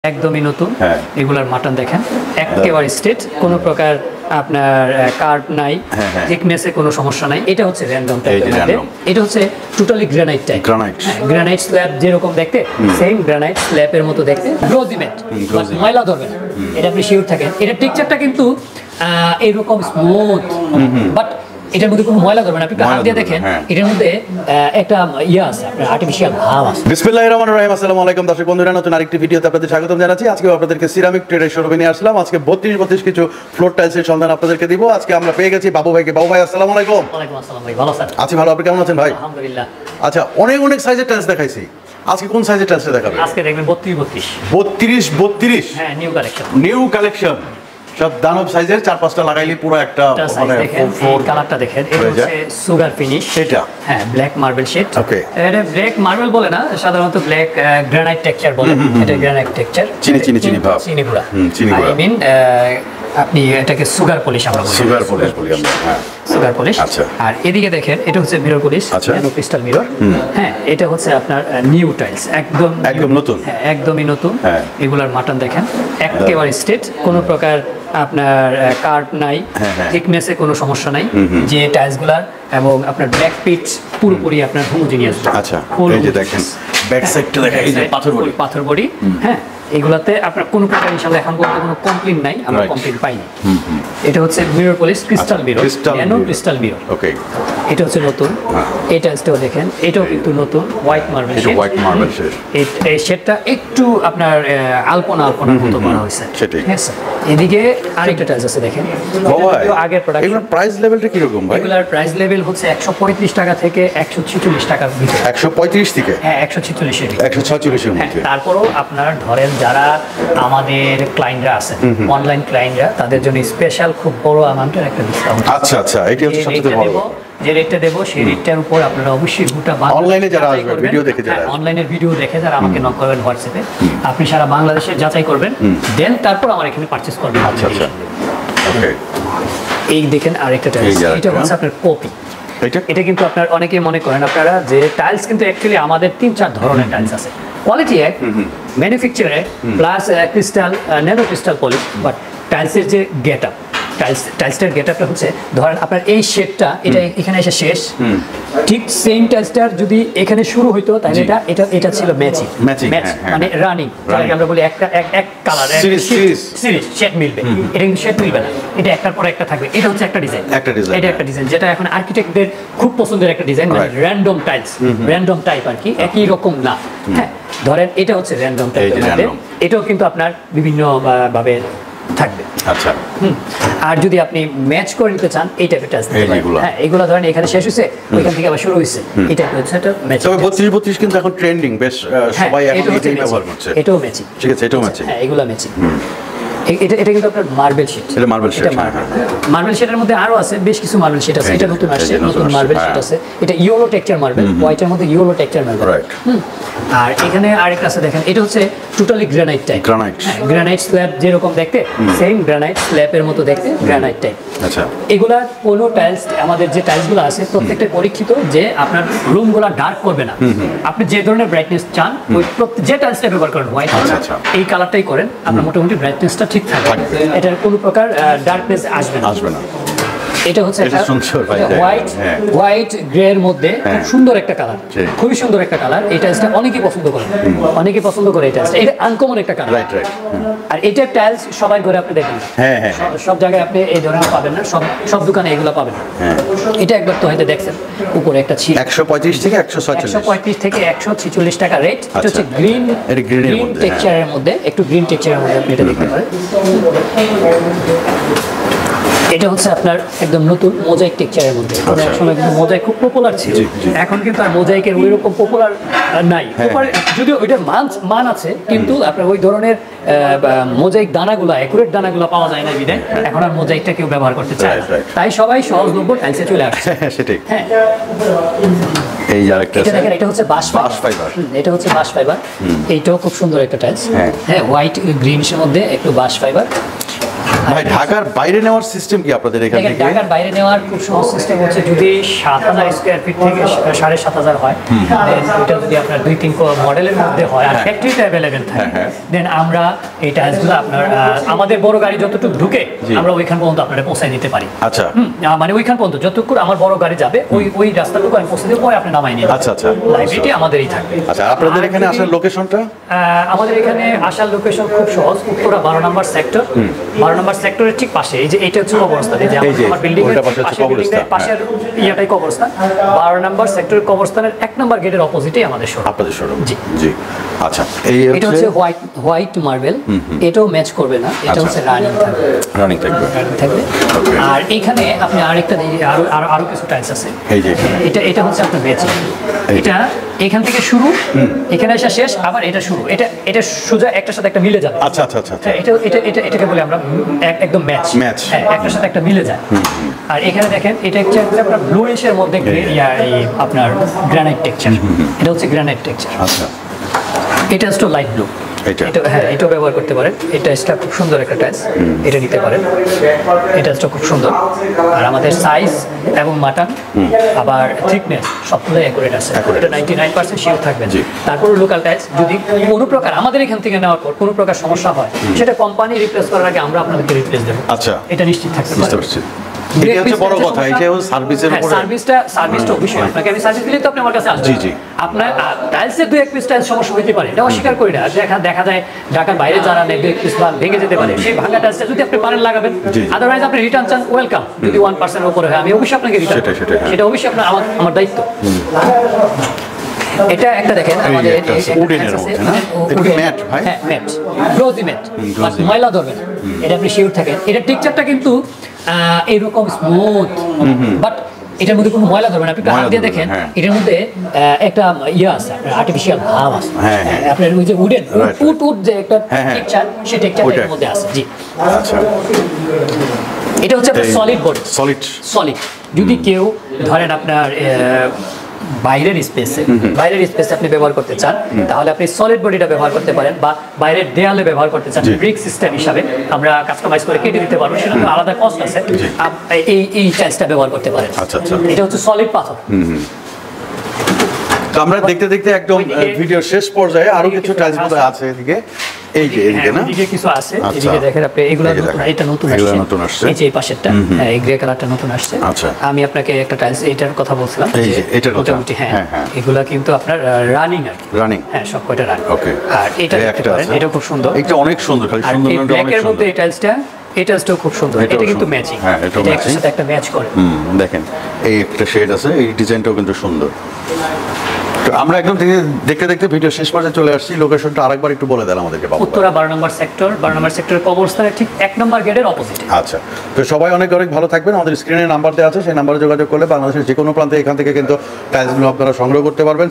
একদমই নতুন এগুলার মাটন দেখেন একেবারে স্ট্রেট কোনো প্রকার আপনার কার্ভ নাই থিকনেসে কোনো সমস্যা নাই এটা হচ্ছে র‍্যান্ডম টাইপের মধ্যে এটা হচ্ছে totally granite type granite slab যেরকম দেখতে সেম গ্রানাইট স্ল্যাবের মতো দেখতে গ্লোজি ম্যাট ময়লা ধরবে না এটা আপনি শিওর থাকেন এটা টেক্সচারটা কিন্তু এরকম স্মুথ বাট এটার মধ্যে কোনো ময়লা ধরবে না আপনি হাত দিয়ে দেখেন এটার মধ্যে একটা আছে আপনার আর্টিফিশিয়াল ভাব আছে বিসমিল্লাহির রহমানির রহিম আসসালামু আলাইকুম দর্শক বন্ধুরা নতুন আরেকটি ভিডিওতে আপনাদের স্বাগতম জানাচ্ছি আজকে আপনাদেরকে সিরামিক ট্রেডের শোরুমে নিয়ে আসলাম আজকে 32 কিছু ফ্লোর টাইলসের সন্ধান আপনাদেরকে দিব আজকে আমরা পেয়ে গেছি বাবু ভাইকে বাবু ভাই আসসালামু আলাইকুম ওয়ালাইকুম আসসালাম ভাই ভালো স্যার আছি ভালো আপনি কেমন আছেন ভাই আলহামদুলিল্লাহ আচ্ছা অনেক সাইজের টাইলস দেখাইছি আজকে কোন সাইজের টাইলস দেখাবেন আজকে দেখবেন 32 হ্যাঁ নিউ কালেকশন সব দানব সাইজের 4-5টা লাগাইলে পুরো একটা মানে ফ্লোর কালারটা দেখেন এটা হচ্ছে সুগার ফিনিশ এটা হ্যাঁ ব্ল্যাক মার্বেল শেড ওকে এটা ব্ল্যাক মার্বেল বলে না সাধারণত ব্ল্যাক গ্রানাইট টেক্সচার বলে এটা গ্রানাইট টেক্সচার চিনি ভাব চিনি গুঁড়া আই মিন আপনি এটাকে সুগার পলিশ আমরা বলি সুগার পলিশ বলি আমরা হ্যাঁ সুগার পলিশ আচ্ছা আর এদিকে দেখেন এটা হচ্ছে mirror polish nano crystal mirror হ্যাঁ এটা হচ্ছে আপনার নিউ টাইলস একদম নতুন হ্যাঁ একদমই নতুন এগুলার মাটন দেখেন একেবারে স্ট্রেট কোনো প্রকার আপনার কার্ভ নাই থিকনেসে কোনো সমস্যা নাই যে টাইলসগুলার এবং আপনার ব্যাক পিচ পুরোপুরি আপনার হোমোজেনিয়াস আচ্ছা এই যে দেখেন ব্যাক সাইডটা দেখেন এই যে পাথর বডি হ্যাঁ এগুলাতে আপনার কোনো প্রকার ইনশাআল্লাহ এখন পর্যন্ত কোনো কমপ্লেইন নাই আমরা কমপ্লেইন পাইনি এটা হচ্ছে mirror polish crystal mirror nano crystal mirror okay এটা হচ্ছে নতুন এটা স্টেও দেখেন এটাও কিন্তু নতুন white marble shade white marble shade এই শেডটা একটু আপনার আলপনা মতো করা হয়েছে ঠিক আছে এদিকে আরেকটা টাইলস আছে দেখেন এটা আগের প্রোডাক্ট এগুলোর প্রাইস লেভেলটা কি রকম ভাই এগুলোর প্রাইস লেভেল হচ্ছে 135 টাকা থেকে 146 টাকার ভিতরে 135 থেকে হ্যাঁ 146 এর 146 এর মধ্যে তারপরও আপনার ধরেন যারা আমাদের ক্লায়েন্টরা আছেন অনলাইন ক্লায়েন্টরা তাদের জন্য স্পেশাল খুব বড় অ্যামাউন্টের একটা ডিসকাউন্ট আচ্ছা এটাই হচ্ছে সবচেয়ে ভালো যে রেটটা দেব সেই রেটটার উপর আপনারা অবশ্যই গোটা অনলাইনে যারা আসবে ভিডিও দেখে যারা অনলাইনের ভিডিও দেখে যারা আমাকে নক করবেন হোয়াটসঅ্যাপে আপনি সারা বাংলাদেশে যাচাই করবেন দেন তারপর আমার এখানে পারচেজ করবেন আচ্ছা ওকে এই দেখেন আরেকটা টাইলস এটা হচ্ছে আপনার কপি এটা কিন্তু আপনার অনেকে মনে করেন আপনারা যে টাইলস কিন্তু অ্যাকচুয়ালি আমাদের 3-4 ধরনের টাইলস আছে কোয়ালিটি এক ম্যানুফ্যাকচার এক plus crystal nano crystal polish but টাইলসের যে গেট আপ টাইলসটার গেট আপটা হচ্ছে ধরেন আপনার এই শেডটা এটা এখানে এসে শেষ ঠিক সেম টাইলসটার যদি এখানে শুরু হইতো তাহলে এটা ছিল ম্যাচিং মানে রানিং যেটাকে আমরা বলি এক কালার সিরিজ শেড মিলবে এটা কিন্তু শেড মিলবে না এটা একটার পর একটা থাকবে এটা হচ্ছে একটা ডিজাইন এটা একটা ডিজাইন যেটা এখন আর্কিটেক্টদের খুব পছন্দের একটা ডিজাইন মানে র্যান্ডম টাইলস র্যান্ডম টাইপ আর কি একই রকম না হ্যাঁ ধরেন এটা হচ্ছে র্যান্ডম টাইপের মধ্যে এটাও কিন্তু আপনার বিভিন্ন ভাবে থাকবে আচ্ছা আর যদি আপনি ম্যাচ করে নিতে চান এই টাইপের টাইলস হ্যাঁ এগুলো ধরেন এখানে শেষ হইছে ওইখান থেকে আবার শুরু হইছে এটা হচ্ছে এটা ম্যাচ তবে 32 কিন্তু এখন ট্রেন্ডিং বেশ সবাই এখন এটাই ব্যবহার করছে এটাও ম্যাচিং ঠিক আছে এটাও ম্যাচিং হ্যাঁ এগুলো ম্যাচিং এটা কিন্তু আপনার মার্বেল শেড এটা মার্বেল শেড মার্বেল শেডের মধ্যে আরো আছে বেশ কিছু মার্বেল শেড আছে এটা নতুন আসছে নতুন মার্বেল শেড আছে এটা ইয়েলো টেক্সচার মার্বেল হোয়াইটের মধ্যে ইয়েলো টেক্সচার মার্বেল আর এখানে আরেকটা আছে দেখেন এটা হচ্ছে totally granite type granite slab যেরকম দেখতে সেম গ্রানাইট স্ল্যাবের মতো দেখতে গ্রানাইট টাইপ আচ্ছা এগুলা কোনো টাইলস আমাদের যে টাইলসগুলো আছে প্রত্যেকটা পরীক্ষিত যে আপনার রুমগুলো ডার্ক করবে না আপনি যে ধরনের ব্রাইটনেস চান ওই যে টাইলসটা ব্যবহার করেন হোয়াইট এই কালারটাই করেন আপনার মোটামুটি ব্রাইটনেসটা ঠিক থাকবে এটার কোনো প্রকার ডার্কনেস আসবে না এটা হচ্ছে একটা হোয়াইট গ্রে এর মধ্যে খুব সুন্দর একটা কালার খুবই সুন্দর একটা কালার এই টাইলসটা অনেকেই পছন্দ করে এই টাইলসটা এটা আনকমন একটা কালার আর এটা টাইলস সবাই ঘরে আপনি দেখেন সব জায়গায় আপনি এই ধরনের পাবেন না সব দোকানে এগুলো পাবেন না এটা একবার তো হয়তো দেখছেন উপরে একটা ছিল 135 থেকে 145 থেকে 146 টাকা রেট এটা হচ্ছে গ্রিন টেক্সচারের মধ্যে একটু গ্রিন টেক্সচারের মধ্যে আপনি এটা দেখতে পারেন এটা হচ্ছে আপনার একদম নতুন মোজাইক টেক্সচারের মধ্যে এক সময় কিন্তু মোজাইক খুব পপুলার ছিল এখন কিন্তু আর মোজাইকের ওই রকম পপুলার নাই যদিও ওইটার মান আছে কিন্তু আপনার ওই ধরনের মোজাইক দানাগুলো অ্যাকুরেট দানাগুলো পাওয়া যায় না বিধায় এখন আর মোজাইকটা কেউ ব্যবহার করতে চায় তাই সবাই সহজলভ্য টাইলসে চলে আসছে সেটাই হ্যাঁ এই আরেকটা এটা দেখেন এটা হচ্ছে বাঁশ ফাইবার এটা হচ্ছে বাঁশ ফাইবার এইটাও খুব সুন্দর একটা টাইলস হ্যাঁ হোয়াইট গ্রিনসের মধ্যে একটু বাঁশ ফাইবার ভাই ঢাকার বাইরে নেওয়ার সিস্টেম কি আপনাদের এখান দেখেন, থেকে? ঢাকার বাইরে নেওয়ার খুব সহজ সিস্টেম হচ্ছে, যদি 7,000 স্কোয়ার ফিট থেকে 7,500 হয়, দেন ওইটা যদি আপনার 2-3 মডেলের মধ্যে হয় আর ফ্যাক্টরিতে অ্যাভেলেবেল থাকে, দেন আমরা এই টাইলসগুলো আপনার আমাদের বড় গাড়ি যতটুকু ঢুকে আমরা ওইখান পর্যন্ত আপনারা পৌঁছায় দিতে পারি। আচ্ছা, মানে ওইখান পর্যন্ত যতটুকু আমার বড় গাড়ি যাবে ওই রাস্তাটুকু আমি পৌঁছে দেবো, পরে আপনি নামাই নিয়ে আচ্ছা আচ্ছা, লাইব্রেরিটি আমাদেরই থাকবে। আচ্ছা, আপনাদের এখানে আসার লোকেশনটা? আমাদের এখানে আসার লোকেশন খুব সহজ, উত্তরা 12 নম্বর সেক্টর। 12 নম্বর সেক্টরের ঠিক পাশে, এই যে এটা হচ্ছে কবরস্থান, এই যে আমার বিল্ডিং এর পাশের ইয়াটাই কবরস্থান। 12 নম্বর সেক্টরের কবরস্থানের 1 নম্বর গেটের অপোজিটে আমাদের শোরুম। আপনাদের শোরুম? জি জি। আচ্ছা, এটা হচ্ছে হোয়াইট মার্বেল, এটাও ম্যাচ করবে না, এটা হচ্ছে রানিং থাকবে। রানিং থাকবে। আর এখানে আপনি আরেকটা আরো কিছু টাইলস আছে, এই যে এটা হচ্ছে আপনার ম্যাচিং। এটা এখান থেকে শুরু, এখানে আসা শেষ, আবার এটা শুরু, এটা সোজা একটার সাথে একটা মিলে যাবে। আচ্ছা আচ্ছা আচ্ছা, এটাকে বলে আমরা একদম ম্যাচ। হ্যাঁ, একটার সাথে একটা মিলে যায়। আর এখানে দেখেন, এটা হচ্ছে আপনার ব্লুইশের মধ্যে আপনার গ্রানাইট টেক্সচার, এটা হচ্ছে গ্রানাইট টেক্সচার। আচ্ছা, এটা হচ্ছে লাইট ব্লু, হ্যাঁ, এটাও ব্যবহার করতে পারেন। এটা খুব সুন্দর একটা টাইলস, এটা নিতে পারেন। এটা খুব সুন্দর, আর আমাদের সাইজ এবং মাটান আবার থিকনেস সবগুলোই অ্যাকুরেট আছে। এটা 99% শিওর থাকবেন। তারপর লোকাল টাইলস যদি কোনো প্রকার আমাদের এখান থেকে নেওয়ার পর কোনো প্রকার সমস্যা হয়, সেটা কোম্পানি রিপ্লেস করার আগে আমরা আপনাদেরকে রিপ্লেস দেবো। আচ্ছা, এটা নিশ্চিত থাকতে বুঝতে পারেন। পারছি। এটা হচ্ছে বড় কথা, এটা সার্ভিসের উপরে। সার্ভিসটা অবশ্যই আপনাকে, আমি সার্ভিস দিলে তো আপনি আমার কাছে আসবেন। জি জি। আপনার টাইলসের 2-1 পিস টাইলস সমস্যা হতে পারে, এটা অস্বীকার করি না। দেখা যায় ঢাকার বাইরে যারা নেয় 2-1 পিস ভেঙে যেতে পারে, সেই ভাঙা টাইলসটা যদি আপনি পারেন লাগাবেন, আদারওয়াইজ আপনি রিটার্ন চান, ওয়েলকাম। যদি 1% উপরে হয়, আমি অবশ্যই আপনাকে রিটার্ন, সেটা অবশ্যই আপনার আমার দায়িত্ব। এটা একটা দেখেন, আমাদের উডেনের মধ্যে না, এটা ম্যাট ভাই? হ্যাঁ, ম্যাট, গ্লোজি ম্যাট, ময়লা ধরবে না, এটা আপনি শিওর থাকেন। এটা টেক্সচারটা কিন্তু এরকম স্মুথ, বাট এটার মধ্যে কোনো ময়লা ধরবে না। আপনি হাত দিয়ে দেখেন, এটার মধ্যে একটা আছে, আর্টিফিশিয়াল ভাব আছে। আপনার ওই যে উডেন উড যে একটা টেক্সচার, সেই টেক্সচারটার মধ্যে আছে। জি। আচ্ছা, এটা হচ্ছে আপনার সলিড বডি, সলিড। যদি কেউ ধরেন আপনার বাইরের স্পেসে আপনি ব্যবহার করতে চান, তাহলে আপনি সলিড বডিটা ব্যবহার করতে পারেন, বা বাইরের দেয়ালে ব্যবহার করতে চান ব্রিক সিস্টেম হিসাবে আমরা কাস্টমাইজ করে কেটে দিতে পারবো, সেটা আলাদা কস্ট আছে। এই টাইলসটা ব্যবহার করতে পারেন। এটা হচ্ছে সলিড পাথর। আমরা দেখতে দেখতে একদম ভিডিও শেষ পর্যায়ে আরো কিছু টাইলস বোধহয় আছে এদিকে। এই যে এদিকে না, এদিকে কিছু আছে, এদিকে দেখেন আপনি, এগুলো এটা নতুন আসছে, এই যে এই পাশেরটা, হ্যাঁ, এই গ্রে কালারটা নতুন আসছে। আচ্ছা, আমি আপনাকে একটা টাইলস এটার কথা বলছিলাম, এই যে এটার কথা। হ্যাঁ, এগুলা কিন্তু আপনার রানিং আর রানিং, হ্যাঁ, সব কয়টা রানিং। ওকে। আর এটা দেখতে পারেন, এটা খুব সুন্দর, এটা অনেক সুন্দর, খালি সুন্দর না, অনেক ব্ল্যাকের মধ্যে এই টাইলসটা, এটাও খুব সুন্দর। এটা কিন্তু ম্যাচিং, হ্যাঁ, এটা একটার সাথে একটা ম্যাচ করে। দেখেন, এই একটা শেড আছে, এই ডিজাইনটাও কিন্তু সুন্দর। তো আমরা একদম দেখতে দেখতে ভিডিও শেষ পর্যায়ে চলে আসছি। লোকেশনটা আরেকবার একটু বলে দেন আমাদেরকে। উত্তরা 12 নম্বর সেক্টর, 12 নম্বর সেক্টরের কবরস্থানের ঠিক 1 নম্বর গেটের অপোজিটে। আচ্ছা, তো সবাই অনেক ভালো থাকবেন। আমাদের স্ক্রিনে নাম্বার দেওয়া আছে, সেই নাম্বারে যোগাযোগ করলে বাংলাদেশের যে কোনো প্রান্তে এখান থেকে কিন্তু টাইলসগুলো আপনারা সংগ্রহ করতে পারবেন।